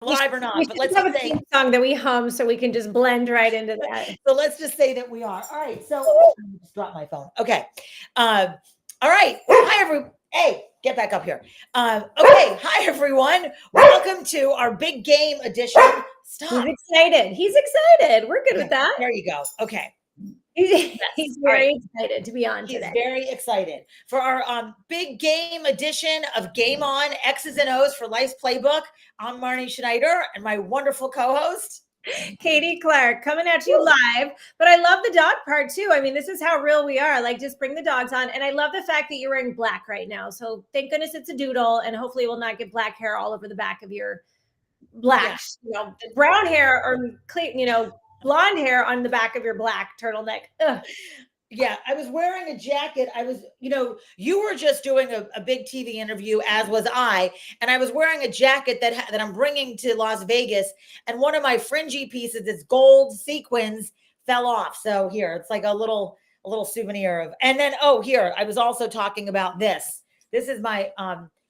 live or We not, but should let's have just a say, theme song that we hum so we can just blend right into that. so let's just say that we are. All right. So I just dropped my phone. Okay. All right. Hi, everyone. Hey, get back up here. Okay. Hi, everyone. Welcome to our big game edition. He's Stop. excited. He's excited. We're good with that. There you go. Okay. He's All right. very excited to be on He's today. very excited for our big game edition of Game On X's and O's for Life's Playbook. I'm Marnie Schneider and my wonderful co-host, Katie Clark coming at you live. But I love the dog part too. I mean, this is how real we are. Like, just bring the dogs on. And I love the fact that you're wearing black right now. So thank goodness it's a doodle, and hopefully it will not get black hair all over the back of your black, brown hair or clean, blonde hair on the back of your black turtleneck. Ugh. Yeah, I was wearing a jacket. You were just doing a big TV interview, as was I, and I was wearing a jacket that I'm bringing to Las Vegas, and one of my fringy pieces, this gold sequins, fell off. So here, it's like a little souvenir of. And then here, I was also talking about this. This is my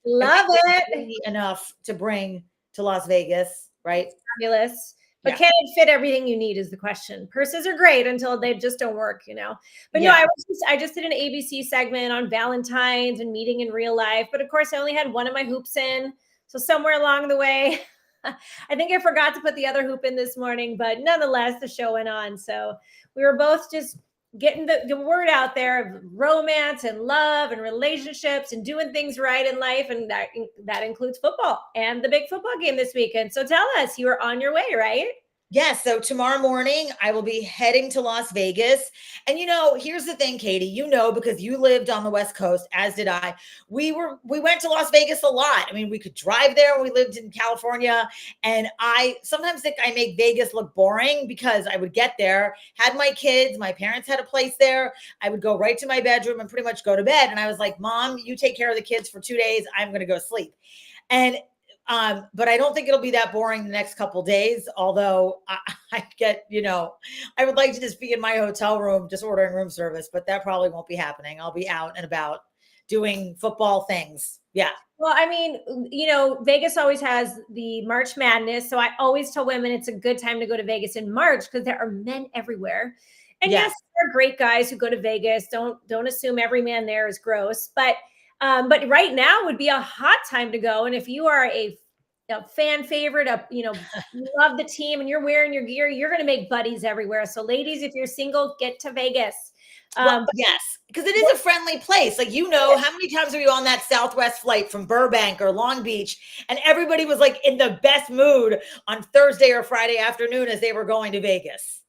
Love it. enough to bring to Las Vegas, right? Fabulous. But can it fit everything you need is the question. Purses are great until they just don't work, But no, I just did an ABC segment on Valentine's and meeting in real life. But of course, I only had one of my hoops in. So somewhere along the way, I think I forgot to put the other hoop in this morning. But nonetheless, the show went on. So we were both just getting the word out there of romance and love and relationships and doing things right in life. And that includes football and the big football game this weekend. So tell us, you are on your way, right? Yes. So tomorrow morning, I will be heading to Las Vegas. And here's the thing, Katie, because you lived on the West Coast, as did I. We went to Las Vegas a lot. I mean, we could drive there when we lived in California. And I sometimes think I make Vegas look boring because I would get there, had my kids, my parents had a place there. I would go right to my bedroom and pretty much go to bed. And I was like, Mom, you take care of the kids for 2 days. I'm going to go sleep. And but I don't think it'll be that boring the next couple days. Although I get, I would like to just be in my hotel room, just ordering room service, but that probably won't be happening. I'll be out and about doing football things. Yeah. Well, I mean, Vegas always has the March Madness. So I always tell women it's a good time to go to Vegas in March because there are men everywhere. And yes, there are great guys who go to Vegas. Don't assume every man there is gross, but right now would be a hot time to go. And if you are a fan favorite, you love the team and you're wearing your gear, you're going to make buddies everywhere. So ladies, if you're single, get to Vegas. Yes, because it is a friendly place. Like, how many times are you on that Southwest flight from Burbank or Long Beach, and everybody was like in the best mood on Thursday or Friday afternoon as they were going to Vegas?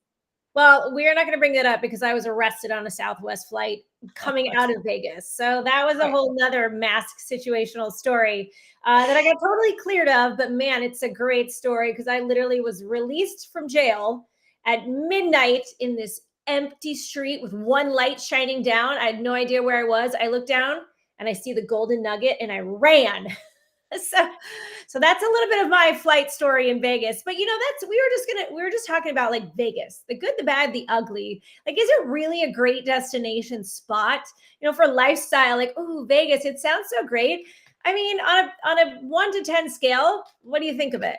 Well, we're not going to bring that up because I was arrested on a Southwest flight coming out of Vegas. So that was a whole nother mask situational story that I got totally cleared of. But man, it's a great story because I literally was released from jail at midnight in this empty street with one light shining down. I had no idea where I was. I looked down and I see the Golden Nugget and I ran. So that's a little bit of my flight story in Vegas. But we were just talking about like Vegas, the good, the bad, the ugly. Like, is it really a great destination spot, for lifestyle? Like, oh, Vegas, it sounds so great. I mean, on a 1 to 10 scale, what do you think of it?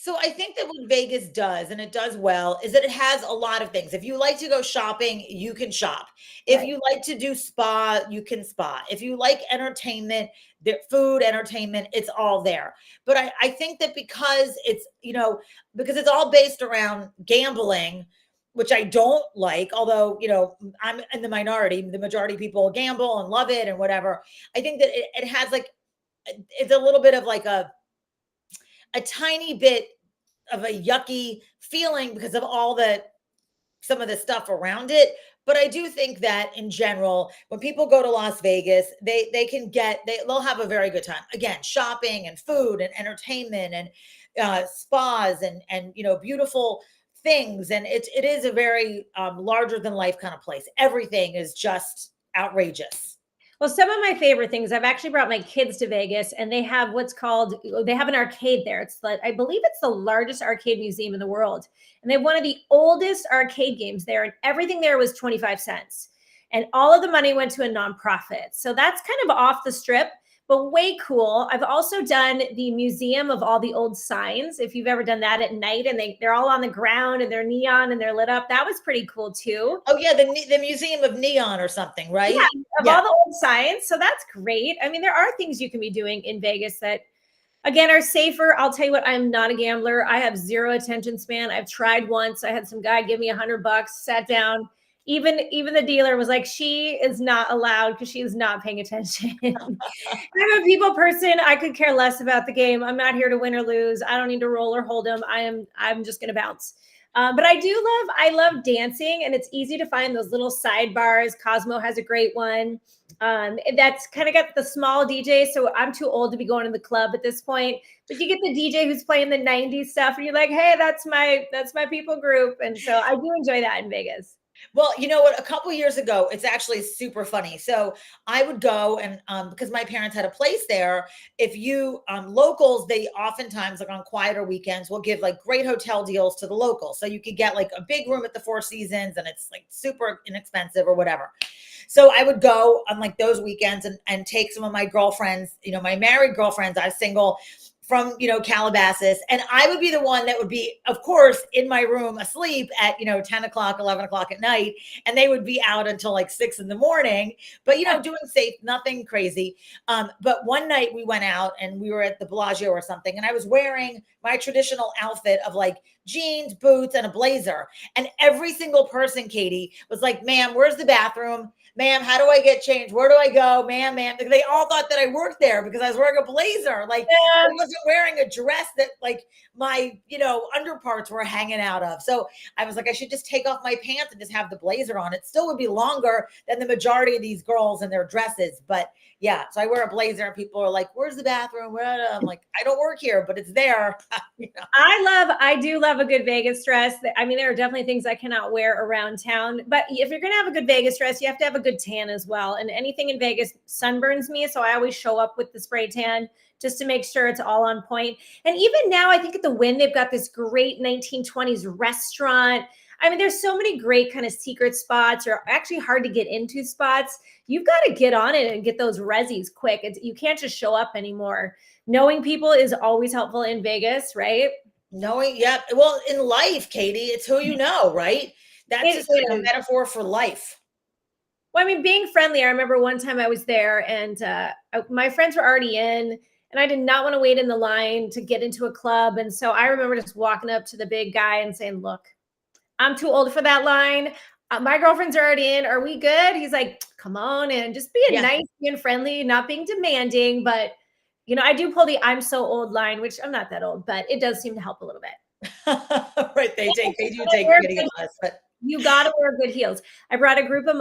So I think that what Vegas does, and it does well, is that it has a lot of things. If you like to go shopping, you can shop. If you like to do spa, you can spa. If you like entertainment, the food, entertainment, it's all there. But I think that because it's all based around gambling, which I don't like, although, I'm in the minority, the majority of people gamble and love it and whatever. I think that it has it's a little bit of like a tiny bit of a yucky feeling because of some of the stuff around it. But I do think that in general, when people go to Las Vegas, they'll have a very good time. Again, shopping and food and entertainment and spas and beautiful things. And it is a very larger than life kind of place. Everything is just outrageous. Well, some of my favorite things, I've actually brought my kids to Vegas and they have they have an arcade there. I believe it's the largest arcade museum in the world. And they have one of the oldest arcade games there. And everything there was 25 cents. And all of the money went to a nonprofit. So that's kind of off the strip. but way cool. I've also done the museum of all the old signs. If you've ever done that at night, and they're all on the ground and they're neon and they're lit up. That was pretty cool too. Oh yeah, the Museum of Neon or something, Yeah, right? of Yeah. all the old signs. So that's great. I mean, there are things you can be doing in Vegas that, again, are safer. I'll tell you what, I'm not a gambler. I have zero attention span. I've tried once. I had some guy give me $100, sat down. Even the dealer was like, she is not allowed because she is not paying attention. I'm a people person. I could care less about the game. I'm not here to win or lose. I don't need to roll or hold them. I'm just gonna bounce. But I love dancing, and it's easy to find those little sidebars. Cosmo has a great one. That's kind of got the small DJ. So I'm too old to be going to the club at this point. But you get the DJ who's playing the 90s stuff, and you're like, hey, that's my people group. And so I do enjoy that in Vegas. Well, you know what? A couple years ago, it's actually super funny. So I would go and because my parents had a place there, if you locals, they oftentimes like on quieter weekends will give like great hotel deals to the locals. So you could get like a big room at the Four Seasons and it's like super inexpensive or whatever. So I would go on like those weekends and take some of my girlfriends, my married girlfriends, I was single, from Calabasas, and I would be the one that would be, of course, in my room asleep at 10 o'clock, 11 o'clock at night, and they would be out until like 6 in the morning, but doing safe, nothing crazy. But one night we went out and we were at the Bellagio or something, and I was wearing my traditional outfit of like jeans, boots, and a blazer, and every single person, Katie, was like, ma'am, where's the bathroom? Ma'am, how do I get changed? Where do I go? Ma'am, they all thought that I worked there because I was wearing a blazer. Like I wasn't wearing a dress that like my, underparts were hanging out of. So I was like, I should just take off my pants and just have the blazer on. It still would be longer than the majority of these girls in their dresses. But yeah, so I wear a blazer and people are like, where's the bathroom? I'm like, I don't work here, but it's there. I do love a good Vegas dress. I mean, there are definitely things I cannot wear around town, but if you're going to have a good Vegas dress, you have to have a good tan as well. And anything in Vegas sunburns me. So I always show up with the spray tan just to make sure it's all on point. And even now, I think at the Wynn, they've got this great 1920s restaurant. I mean, there's so many great kind of secret spots or actually hard to get into spots. You've got to get on it and get those resis quick. You can't just show up anymore. Knowing people is always helpful in Vegas, right? Yeah. Well, in life, Katie, it's who you know, right? That's just like a metaphor for life. Well, I mean, being friendly. I remember one time I was there and my friends were already in, and I did not want to wait in the line to get into a club. And so I remember just walking up to the big guy and saying, look, I'm too old for that line. My girlfriend's already in. Are we good? He's like, come on in. Just being nice, being friendly, not being demanding. But, I do pull the I'm so old line, which I'm not that old, but it does seem to help a little bit. Right. They do take pity on us, but you got to wear good heels. I brought a group of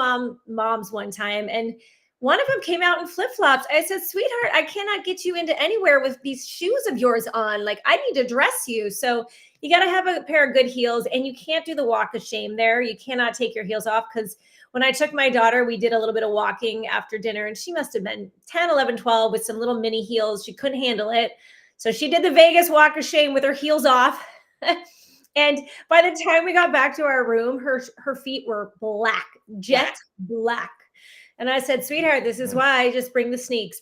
moms one time, and one of them came out in flip-flops. I said, sweetheart, I cannot get you into anywhere with these shoes of yours on. Like, I need to dress you. So you got to have a pair of good heels, and you can't do the walk of shame there. You cannot take your heels off, because when I took my daughter, we did a little bit of walking after dinner, and she must have been 10, 11, 12 with some little mini heels. She couldn't handle it. So she did the Vegas walk of shame with her heels off. And by the time we got back to our room, her feet were black, jet black. And I said, sweetheart, this is why. Just bring the sneaks,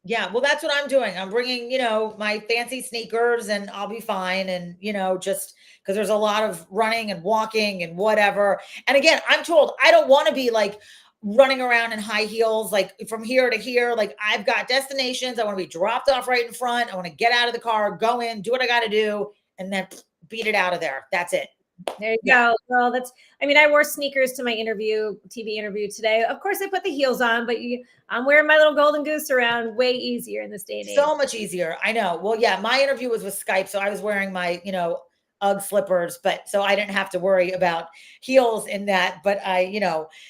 Yeah, well, that's what I'm doing. I'm bringing, my fancy sneakers, and I'll be fine. And, just because there's a lot of running and walking and whatever. And again, I'm told I don't want to be like running around in high heels, like from here to here. Like I've got destinations. I want to be dropped off right in front. I want to get out of the car, go in, do what I got to do, and then beat it out of there. That's it. There you go. Well, I wore sneakers to my TV interview today. Of course, I put the heels on, but I'm wearing my little golden goose around, way easier in this day and age. So much easier. I know. Well, yeah, my interview was with Skype, so I was wearing my, UGG slippers, but so I didn't have to worry about heels in that. But I,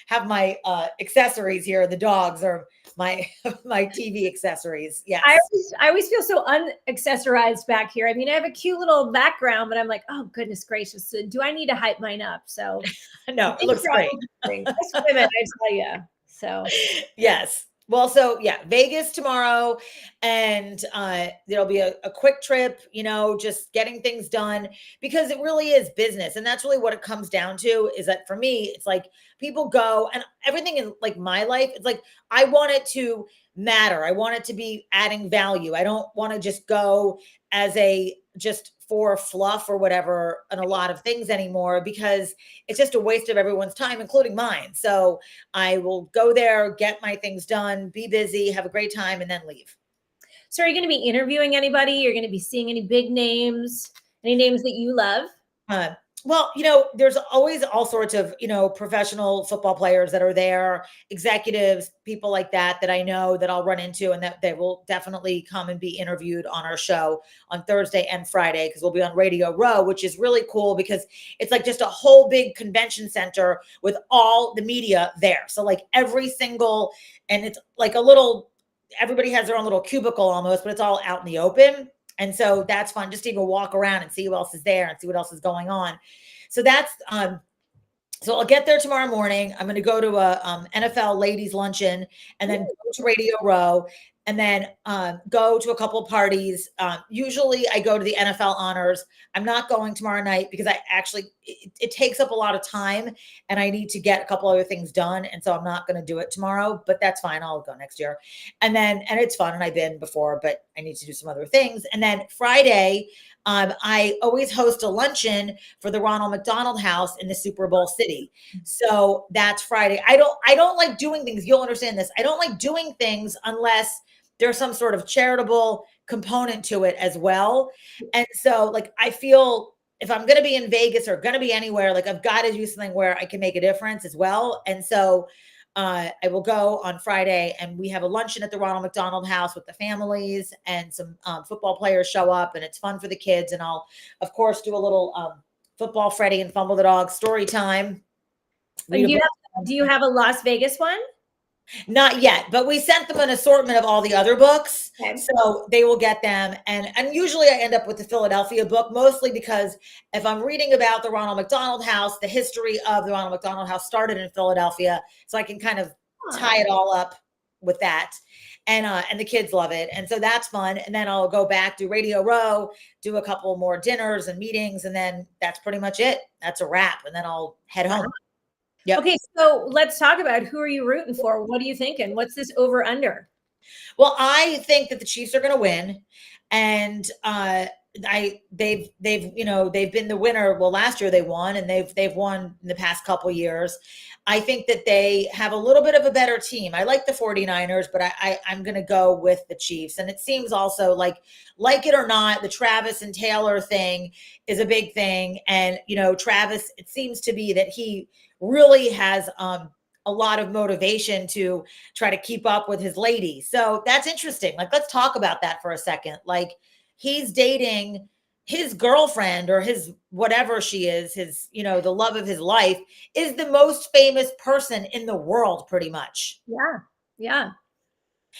have my accessories here. The dogs are my TV accessories. Yeah. I always feel so unaccessorized back here. I mean, I have a cute little background, but I'm like, oh goodness gracious, do I need to hype mine up? So no, it looks great. Women, I tell you. So yes. Well, so yeah, Vegas tomorrow, and there'll be a quick trip, just getting things done because it really is business. And that's really what it comes down to is that for me, it's like people go and everything in like my life, it's like I want it to matter. I want it to be adding value. I don't want to just go as a just for fluff or whatever and a lot of things anymore because it's just a waste of everyone's time, including mine. So I will go there, get my things done, be busy, have a great time, and then leave. So are you going to be interviewing anybody? You're going to be seeing any big names, any names that you love? Uh, well, there's always all sorts of, professional football players that are there, executives, people like that I know that I'll run into and that they will definitely come and be interviewed on our show on Thursday and Friday because we'll be on Radio Row, which is really cool because it's like just a whole big convention center with all the media there. So like and it's like everybody has their own little cubicle almost, but it's all out in the open. And so that's fun just to even walk around and see who else is there and see what else is going on. So so I'll get there tomorrow morning. I'm going to go to a NFL ladies luncheon and then go to Radio Row and then go to a couple of parties. Usually I go to the NFL honors. I'm not going tomorrow night because it takes up a lot of time and I need to get a couple other things done. And so I'm not going to do it tomorrow, but that's fine. I'll go next year. And it's fun. And I've been before, but I need to do some other things. And then Friday, I always host a luncheon for the Ronald McDonald House in the Super Bowl city. So that's Friday. I don't like doing things. You'll understand this. I don't like doing things unless there's some sort of charitable component to it as well. And so like, I feel if I'm going to be in Vegas or going to be anywhere, like I've got to do something where I can make a difference as well. And so I will go on Friday and we have a luncheon at the Ronald McDonald House with the families and some football players show up and it's fun for the kids. And I'll, of course, do a little football Freddy and Fumble the Dog story time. Do you have a Las Vegas one? Not yet, but we sent them an assortment of all the other books. Okay. So they will get them. And usually I end up with the Philadelphia book, mostly because if I'm reading about the Ronald McDonald House, the history of the Ronald McDonald House started in Philadelphia. So I can kind of tie it all up with that. And the kids love it. And so that's fun. And then I'll go back to Radio Row, do a couple more dinners and meetings. And then that's pretty much it. That's a wrap. And then I'll head home. Yep. Okay, so let's talk about who are you rooting for? What are you thinking? What's this over under? Well, I think that the Chiefs are going to win, and they've been the winner. Well, last year they won, and they've won in the past couple years. I think that they have a little bit of a better team. I like the 49ers, but I'm going to go with the Chiefs. And it seems also like it or not, the Travis and Taylor thing is a big thing. And, Travis, it seems to be that he really has a lot of motivation to try to keep up with his lady. So that's interesting. Like, let's talk about that for a second. Like, he's dating his girlfriend or his whatever she is, his, the love of his life is the most famous person in the world, pretty much. Yeah. Yeah.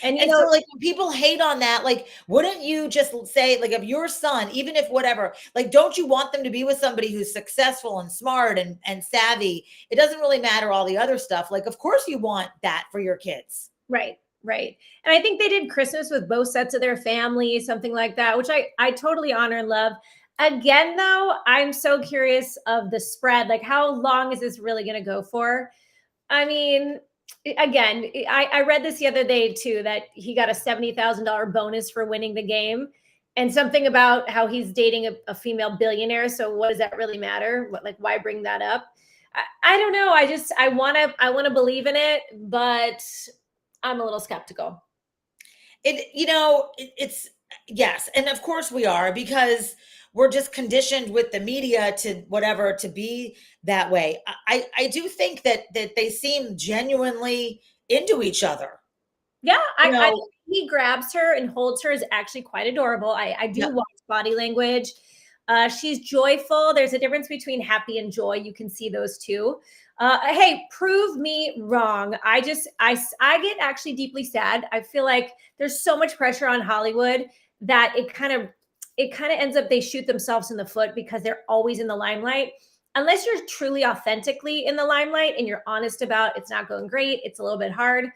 And so like when people hate on that, like, wouldn't you just say, like, of your son, even if whatever, like, don't you want them to be with somebody who's successful and smart and savvy? It doesn't really matter all the other stuff. Like, of course you want that for your kids. Right. Right. And I think they did Christmas with both sets of their family, something like that, which I totally honor and love. Again, though, I'm so curious of the spread. Like, how long is this really going to go for? I mean, again, I read this the other day too, that he got a $70,000 bonus for winning the game and something about how he's dating a female billionaire. So what does that really matter? Why bring that up? I don't know. I want to believe in it, but I'm a little skeptical. It's yes. And of course we are, because we're just conditioned with the media to be that way. I do think that they seem genuinely into each other. Yeah. I he grabs her and holds her is actually quite adorable. I do watch body language. She's joyful. There's a difference between happy and joy. You can see those two. Hey, prove me wrong. I get actually deeply sad. I feel like there's so much pressure on Hollywood that it kind of ends up they shoot themselves in the foot because they're always in the limelight. Unless you're truly authentically in the limelight and you're honest about it's not going great, it's a little bit hard.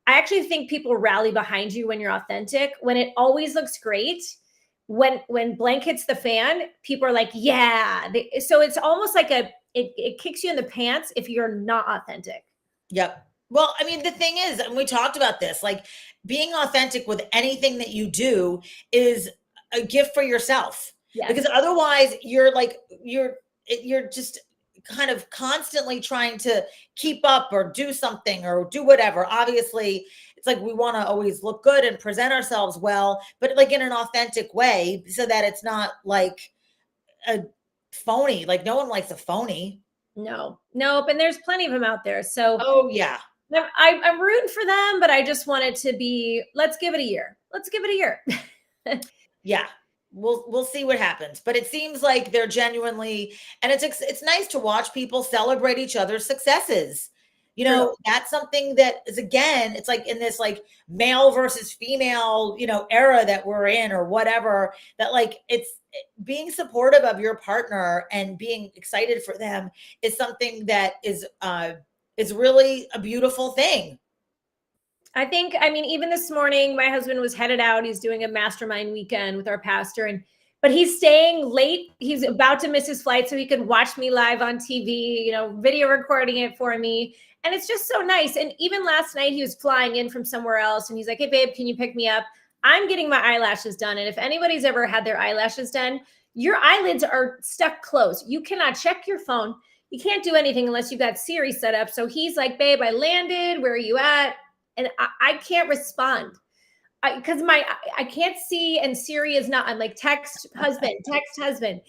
I actually think people rally behind you when you're authentic. When it always looks great, when blank hits the fan, people are like, yeah. So it's almost like it kicks you in the pants if you're not authentic. Yep. Well, I mean, the thing is, and we talked about this, like being authentic with anything that you do is a gift for yourself. Yes. Because otherwise you're like you're just kind of constantly trying to keep up or do something or do whatever. Obviously, it's like we want to always look good and present ourselves well, but like in an authentic way so that it's not like a phony. Like no one likes a phony. No, nope. And there's plenty of them out there. So Oh yeah. I'm rooting for them, but I just want it to be, let's give it a year. Let's give it a year. Yeah. We'll see what happens. But it seems like they're genuinely, and it's nice to watch people celebrate each other's successes. You know, True. that's something that is, again, it's like in this like male versus female, era that we're in or whatever, that like it's being supportive of your partner and being excited for them is something that is really a beautiful thing. I mean, even this morning, my husband was headed out. He's doing a mastermind weekend with our pastor, but he's staying late. He's about to miss his flight so he could watch me live on TV, video recording it for me. And it's just so nice. And even last night, he was flying in from somewhere else and he's like, hey, babe, can you pick me up? I'm getting my eyelashes done. And if anybody's ever had their eyelashes done, your eyelids are stuck closed. You cannot check your phone. You can't do anything unless you've got Siri set up. So he's like, babe, I landed. Where are you at? And I can't respond because I can't see, and Siri is not. I'm like, text husband.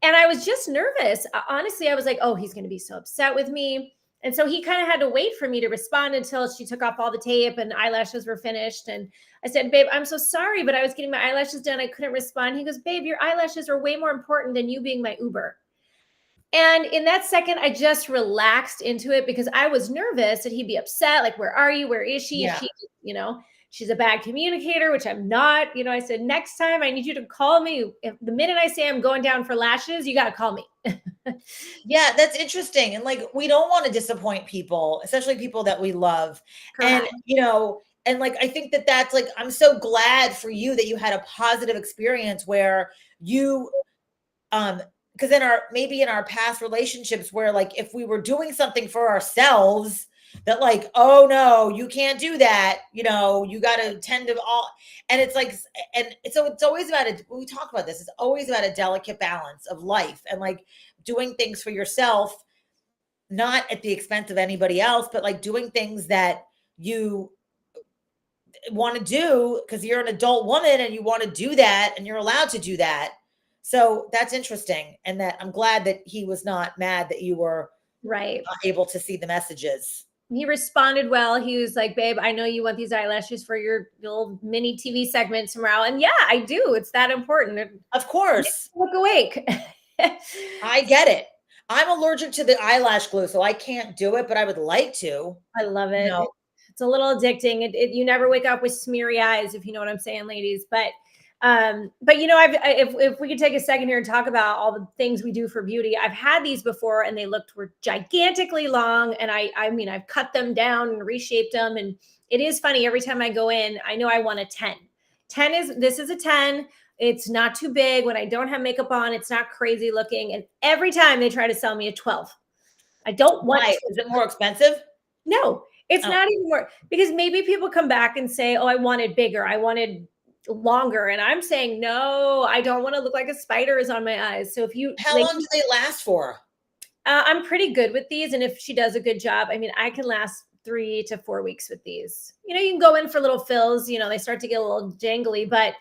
And I was just nervous. Honestly, I was like, oh, he's going to be so upset with me. And so he kind of had to wait for me to respond until she took off all the tape and eyelashes were finished. And I said, babe, I'm so sorry, but I was getting my eyelashes done. I couldn't respond. He goes, babe, your eyelashes are way more important than you being my Uber. And in that second, I just relaxed into it because I was nervous that he'd be upset. Like, where are you? Where is she? Yeah. She's a bad communicator, which I'm not. I said, next time I need you to call me. If the minute I say I'm going down for lashes, you got to call me. Yeah, that's interesting. And like, we don't want to disappoint people, especially people that we love. Correct. And like, I think that's like, I'm so glad for you that you had a positive experience where you, because maybe in our past relationships where like if we were doing something for ourselves that like, oh no, you can't do that, you got to tend to all, and it's like, and so it's always about it. When we talk about this, it's always about a delicate balance of life and like doing things for yourself, not at the expense of anybody else, but like doing things that you want to do because you're an adult woman and you want to do that and you're allowed to do that. So that's interesting. And that I'm glad that he was not mad that you were right able to see the messages. He responded well. He was like, babe, I know you want these eyelashes for your little mini TV segment tomorrow. And yeah, I do. It's that important. Of course. Look awake. I get it. I'm allergic to the eyelash glue, so I can't do it, but I would like to. I love it. It's a little addicting. You never wake up with smeary eyes, if you know what I'm saying, ladies. But if we could take a second here and talk about all the things we do for beauty, I've had these before and they were gigantically long. And I've cut them down and reshaped them. And it is funny. Every time I go in, I know I want a 10. This is a 10. It's not too big. When I don't have makeup on, it's not crazy looking. And every time they try to sell me a 12. I don't want. Why? Is it more expensive? No, it's not even more, because maybe people come back and say, oh, I wanted bigger. I wanted longer. And I'm saying, no, I don't want to look like a spider is on my eyes. So how long do they last for? I'm pretty good with these. And if she does a good job, I can last 3 to 4 weeks with these. You can go in for little fills, they start to get a little jangly, but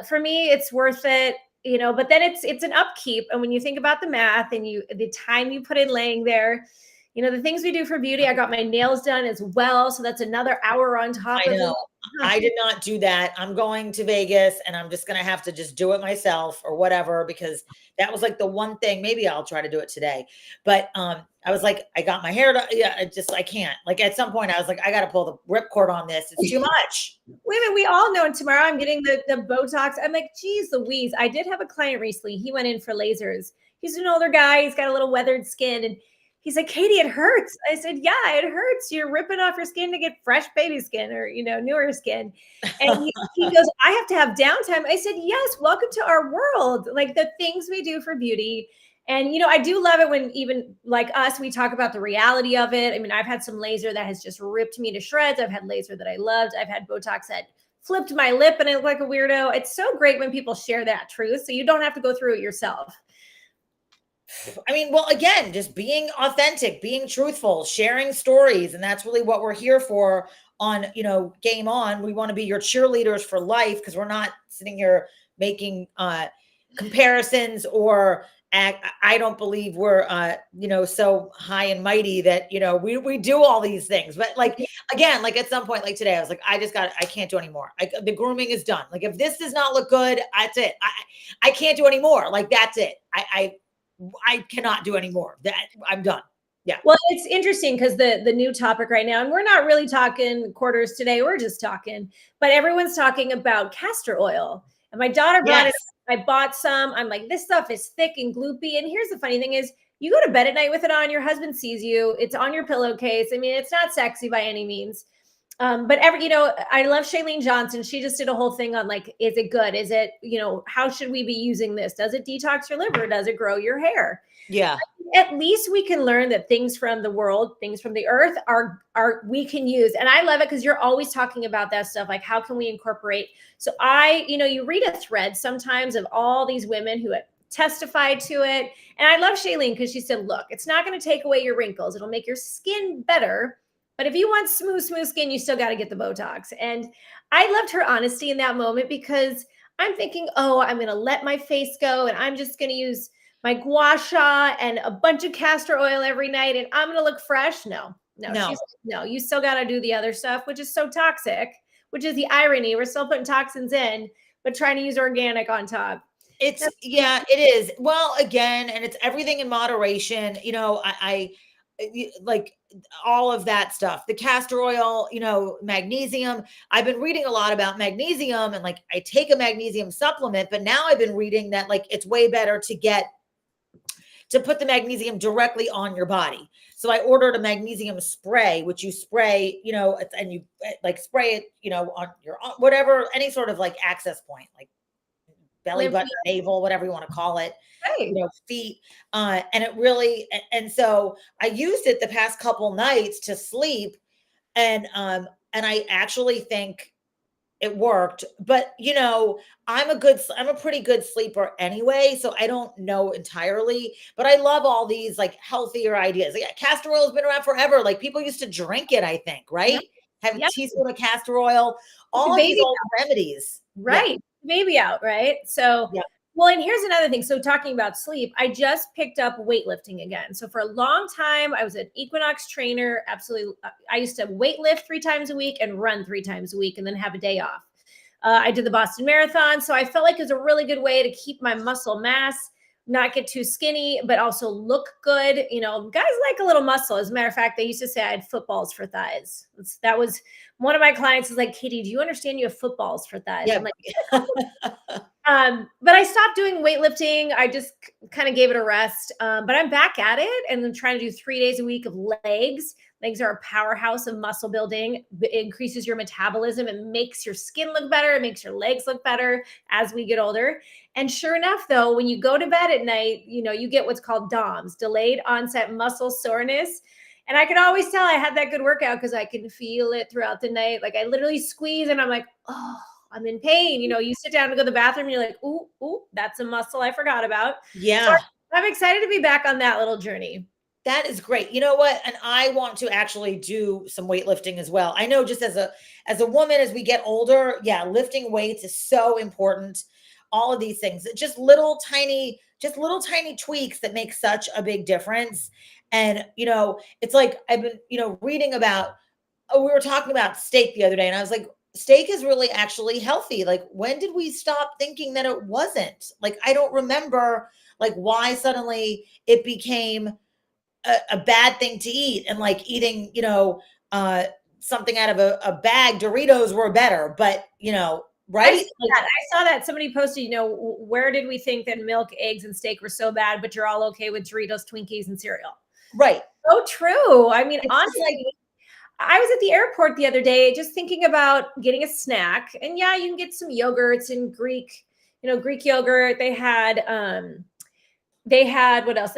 for me, it's worth it, but then it's an upkeep. And when you think about the math and the time you put in laying there, the things we do for beauty, I got my nails done as well. So that's another hour on top of it. I did not do that. I'm going to Vegas and I'm just going to have to just do it myself or whatever, because that was like the one thing. Maybe I'll try to do it today. But I was like, I got my hair done. Yeah, I can't. Like at some point I was like, I got to pull the ripcord on this. It's too much. Women, we all know. And tomorrow I'm getting the Botox. I'm like, geez Louise. I did have a client recently. He went in for lasers. He's an older guy. He's got a little weathered skin. And He's like, Katie, it hurts. I said, yeah, it hurts. You're ripping off your skin to get fresh baby skin or, newer skin. And he goes, I have to have downtime. I said, yes, welcome to our world. Like the things we do for beauty. And, I do love it when even like us, we talk about the reality of it. I mean, I've had some laser that has just ripped me to shreds. I've had laser that I loved. I've had Botox that flipped my lip and I look like a weirdo. It's so great when people share that truth. So you don't have to go through it yourself. I mean, well, again, just being authentic, being truthful, sharing stories. And that's really what we're here for on, Game On. We want to be your cheerleaders for life because we're not sitting here making comparisons or I don't believe we're, so high and mighty that, we do all these things. But like, again, like at some point, like today, I was like, I can't do anymore. The grooming is done. Like if this does not look good, that's it. I can't do anymore. Like, that's it. I cannot do anymore. That I'm done. Yeah. Well, it's interesting because the new topic right now, and we're not really talking quarters today, we're just talking, but everyone's talking about castor oil. And my daughter brought it. I bought some. I'm like, this stuff is thick and gloopy. And here's the funny thing is you go to bed at night with it on, your husband sees you, it's on your pillowcase. I mean, it's not sexy by any means. But I love Shailene Johnson. She just did a whole thing on like, is it good? Is it, how should we be using this? Does it detox your liver? Does it grow your hair? Yeah. At least we can learn that things from the world, things from the earth are we can use. And I love it because you're always talking about that stuff. Like, how can we incorporate? So you read a thread sometimes of all these women who have testified to it. And I love Shailene because she said, look, it's not going to take away your wrinkles. It'll make your skin better. But if you want smooth skin, you still got to get the Botox. And I loved her honesty in that moment because I'm thinking, oh, I'm going to let my face go and I'm just going to use my gua sha and a bunch of castor oil every night and I'm going to look fresh. No. You still got to do the other stuff, which is so toxic, which is the irony. We're still putting toxins in, but trying to use organic on top. It is. Well, again, and it's everything in moderation. I like all of that stuff, the castor oil, magnesium. I've been reading a lot about magnesium and like I take a magnesium supplement, but now I've been reading that like it's way better to put the magnesium directly on your body. So I ordered a magnesium spray, which you spray, and you like spray it, on your whatever, any sort of like access point, like belly button, navel, whatever you want to call it, right. Feet. And it really, and so I used it the past couple nights to sleep. And I actually think it worked, but I'm a pretty good sleeper anyway. So I don't know entirely, but I love all these like healthier ideas. Like, castor oil has been around forever. Like people used to drink it, I think, right? Yep. Have a teaspoon of castor oil, all of these old remedies. Right. Yeah. Baby out. Right. So, well, and here's another thing. So talking about sleep, I just picked up weightlifting again. So for a long time, I was an Equinox trainer. Absolutely. I used to weightlift 3 times a week and run 3 times a week and then have a day off. I did the Boston Marathon. So I felt like it was a really good way to keep my muscle mass, not get too skinny, but also look good. Guys like a little muscle. As a matter of fact, they used to say I had footballs for thighs. That was one of my clients was like, Katie, do you understand you have footballs for thighs? Yeah. I'm like, but I stopped doing weightlifting. I just kind of gave it a rest. But I'm back at it and then trying to do 3 days a week of legs. Legs are a powerhouse of muscle building. It increases your metabolism. It makes your skin look better. It makes your legs look better as we get older. And sure enough, though, when you go to bed at night, you get what's called DOMS, delayed onset muscle soreness. And I could always tell I had that good workout because I can feel it throughout the night. Like I literally squeeze and I'm like, oh, I'm in pain. You sit down to go to the bathroom and you're like, ooh, that's a muscle I forgot about. Yeah. So I'm excited to be back on that little journey. That is great. You know what? And I want to actually do some weightlifting as well. I know just as a woman, as we get older, lifting weights is so important. All of these things, just little tiny tweaks that make such a big difference. And, it's like, I've been, reading about, we were talking about steak the other day and I was like, steak is really actually healthy. Like, when did we stop thinking that it wasn't? Like, I don't remember like why suddenly it became a bad thing to eat and like eating, something out of a bag. Doritos were better, but right? I saw that somebody posted, where did we think that milk, eggs, and steak were so bad, but you're all okay with Doritos, Twinkies, and cereal? Right. So true. I mean, It's just like, honestly, I was at the airport the other day just thinking about getting a snack. And yeah, you can get some yogurts and Greek, Greek yogurt. They had what else?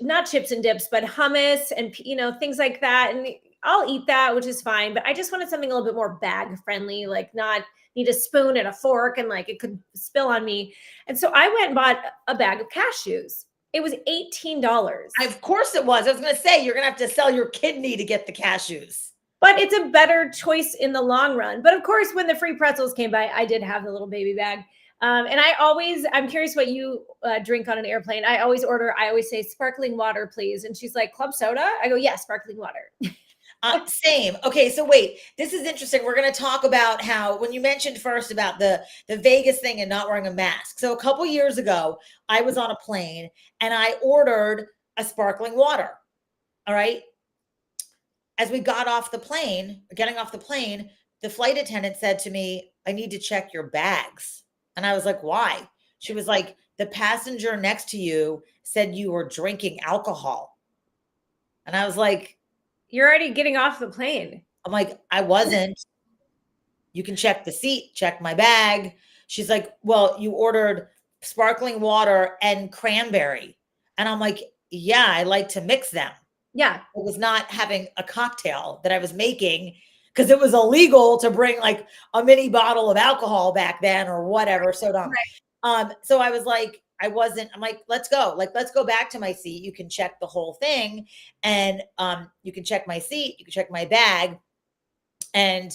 Not chips and dips, but hummus and things like that. And I'll eat that, which is fine. But I just wanted something a little bit more bag friendly, like not need a spoon and a fork and like it could spill on me. And so I went and bought a bag of cashews. It was $18. of course it was. I was going to say, you're going to have to sell your kidney to get the cashews. But it's a better choice in the long run. But of course, when the free pretzels came by, I did have the little baby bag. And I'm curious what you drink on an airplane. I always say sparkling water, please. And she's like, club soda? I go, yeah, sparkling water. Same. Okay, so wait, this is interesting. We're going to talk about how, when you mentioned first about the Vegas thing and not wearing a mask. So a couple years ago, I was on a plane and I ordered a sparkling water. All right. As we got off the plane, getting off the plane, the flight attendant said to me, I need to check your bags. And I was like, why? She was like, the passenger next to you said you were drinking alcohol. And I was like, you're already getting off the plane. I'm like, I wasn't. You can check the seat, check my bag. She's like, well, you ordered sparkling water and cranberry. And I'm like, yeah, I like to mix them. Yeah. I was not having a cocktail that I was making because it was illegal to bring like a mini bottle of alcohol back then or whatever. So dumb. Right. So I was like, I'm like, let's go. Like, let's go back to my seat. You can check the whole thing. And you can check my seat. You can check my bag. And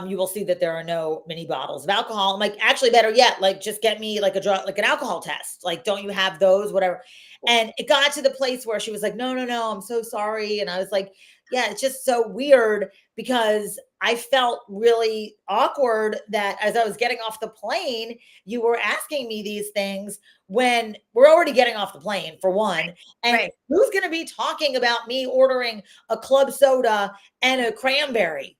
you will see that there are no mini bottles of alcohol. I'm like, actually, better yet, like, just get me like like an alcohol test. Like, don't you have those? Whatever. And it got to the place where she was like, no, I'm so sorry. And I was like, yeah, it's just so weird because I felt really awkward that as I was getting off the plane, you were asking me these things when we're already getting off the plane, for one. And who's going to be talking about me ordering a club soda and a cranberry?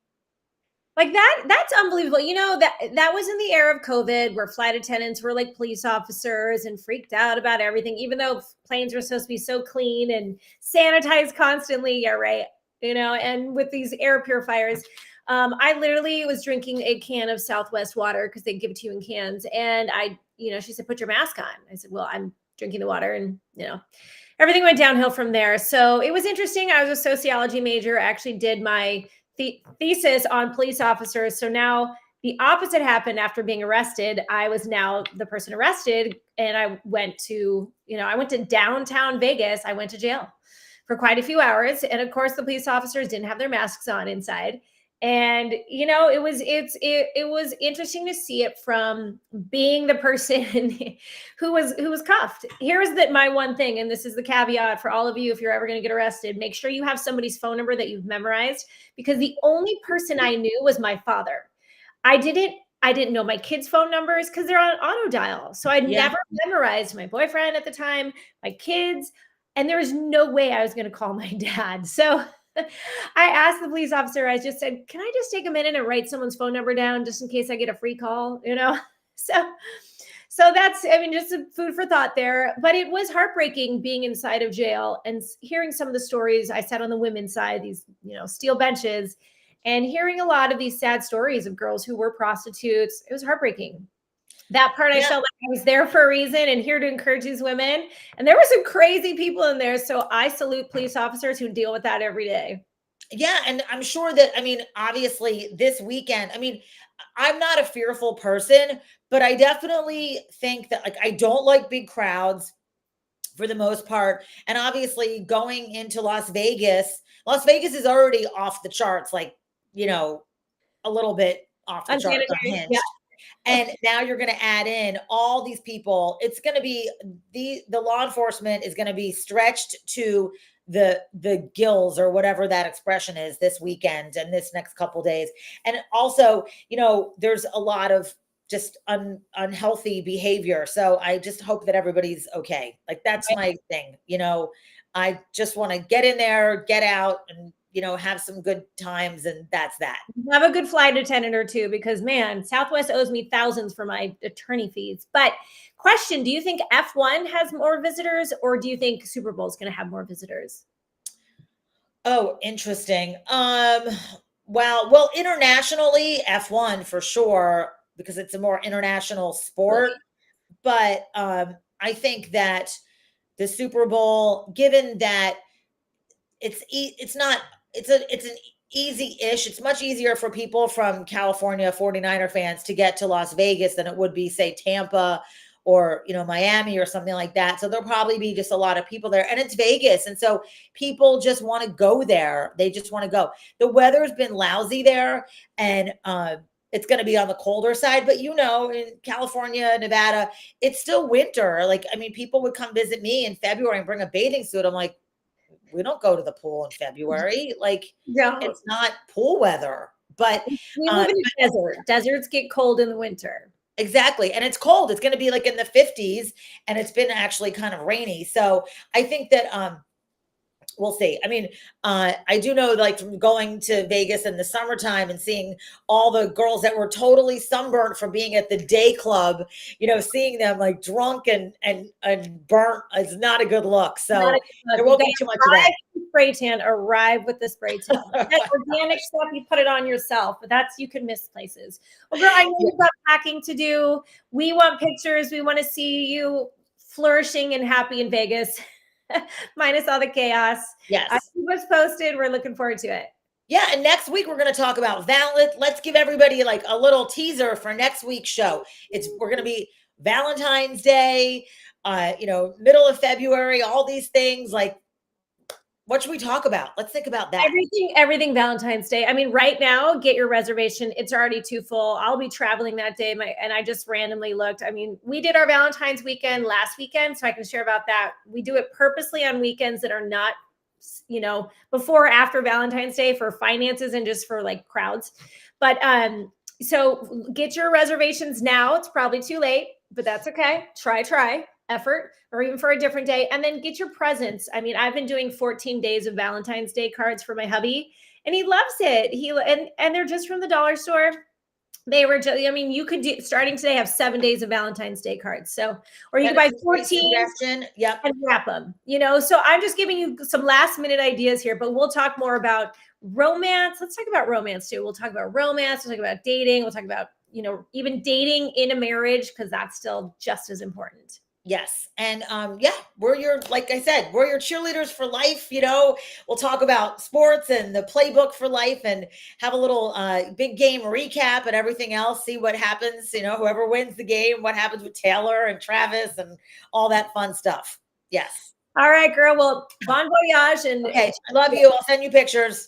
Like that's unbelievable. That was in the era of COVID where flight attendants were like police officers and freaked out about everything, even though planes were supposed to be so clean and sanitized constantly. Yeah, right. And with these air purifiers, I literally was drinking a can of Southwest water because they give it to you in cans. And she said, put your mask on. I said, well, I'm drinking the water, and everything went downhill from there. So it was interesting. I was a sociology major. I actually did my thesis on police officers. So now the opposite happened after being arrested. I was now the person arrested, and I went to downtown Vegas. I went to jail for quite a few hours. And of course, the police officers didn't have their masks on inside. And it was interesting to see it from being the person who was cuffed. Here's my one thing, and this is the caveat for all of you: if you're ever going to get arrested, make sure you have somebody's phone number that you've memorized, because the only person I knew was my father. I didn't know my kids' phone numbers because they're on auto dial. So I'd never memorized my boyfriend at the time, my kids, and there was no way I was going to call my dad. So I asked the police officer, I just said, can I just take a minute and write someone's phone number down just in case I get a free call, So that's, just a food for thought there. But it was heartbreaking being inside of jail and hearing some of the stories. I sat on the women's side, these, steel benches, and hearing a lot of these sad stories of girls who were prostitutes. It was heartbreaking. That part, I felt like I was there for a reason and here to encourage these women. And there were some crazy people in there. So I salute police officers who deal with that every day. Yeah. And I'm sure that, obviously this weekend, I'm not a fearful person, but I definitely think that, like, I don't like big crowds for the most part. And obviously going into Las Vegas is already off the charts, like, a little bit off the charts, unhinged. Yeah. And now you're going to add in all these people. It's going to be the law enforcement is going to be stretched to the gills, or whatever that expression is, this weekend and this next couple days. And also, there's a lot of just unhealthy behavior. So I just hope that everybody's okay. Like, that's my thing. I just want to get in there, get out, and have some good times, and that's that. Have a good flight attendant or two, because man, Southwest owes me thousands for my attorney fees. But question, do you think F1 has more visitors, or do you think Super Bowl is going to have more visitors? Oh, interesting. Well, internationally, F1 for sure, because it's a more international sport. But I think that the Super Bowl, given that it's not it's an easy-ish. It's much easier for people from California 49er fans to get to Las Vegas than it would be, say, Tampa or Miami or something like that. So there'll probably be just a lot of people there, and it's Vegas, and so people just want to go there. They just want to go. The weather's been lousy there, and it's going to be on the colder side, but in California, Nevada, it's still winter. Like, I mean, people would come visit me in February and bring a bathing suit. I'm like, we don't go to the pool in February. Like, No, it's not pool weather. But we live in a desert. Deserts get cold in the winter. exactly. And it's cold. It's going to be like in the 50s, and it's been actually kind of rainy. So I think that we'll see. I mean, I do know, like, from going to Vegas in the summertime and seeing all the girls that were totally sunburnt from being at the day club, seeing them like drunk and burnt is not a good look. So there won't be too much of that. Spray tan, arrive with the spray tan. That organic stuff, you put it on yourself, but you can miss places. Well, girl, I know you've got packing to do. We want pictures. We want to see you flourishing and happy in Vegas. Minus all the chaos. Yes. Keep us posted. We're looking forward to it. Yeah, and next week we're going to talk about let's give everybody like a little teaser for next week's show. We're going to be Valentine's Day, middle of February, all these things. Like, what should we talk about? Let's think about that. Everything Valentine's Day. I mean, right now, get your reservation. It's already too full. I'll be traveling that day. And I just randomly looked. I mean, we did our Valentine's weekend last weekend, so I can share about that. We do it purposely on weekends that are not, before or after Valentine's Day, for finances and just for like crowds. But so get your reservations now. It's probably too late, but that's okay. Try effort, or even for a different day, and then get your presents. I mean, I've been doing 14 days of Valentine's Day cards for my hubby, and he loves it. And they're just from the dollar store. They were just, I mean, you could do, starting today, have 7 days of Valentine's Day cards. So, or you could buy 14 yep, and wrap them, so I'm just giving you some last minute ideas here, but we'll talk more about romance. Let's talk about romance too. We'll talk about romance. We'll talk about dating. We'll talk about, even dating in a marriage, because that's still just as important. Yes. And like I said, we're your cheerleaders for life. We'll talk about sports and the playbook for life, and have a little big game recap and everything else. See what happens, whoever wins the game, what happens with Taylor and Travis and all that fun stuff. Yes. All right, girl. Well, bon voyage. And okay, I love you. I'll send you pictures. Okay.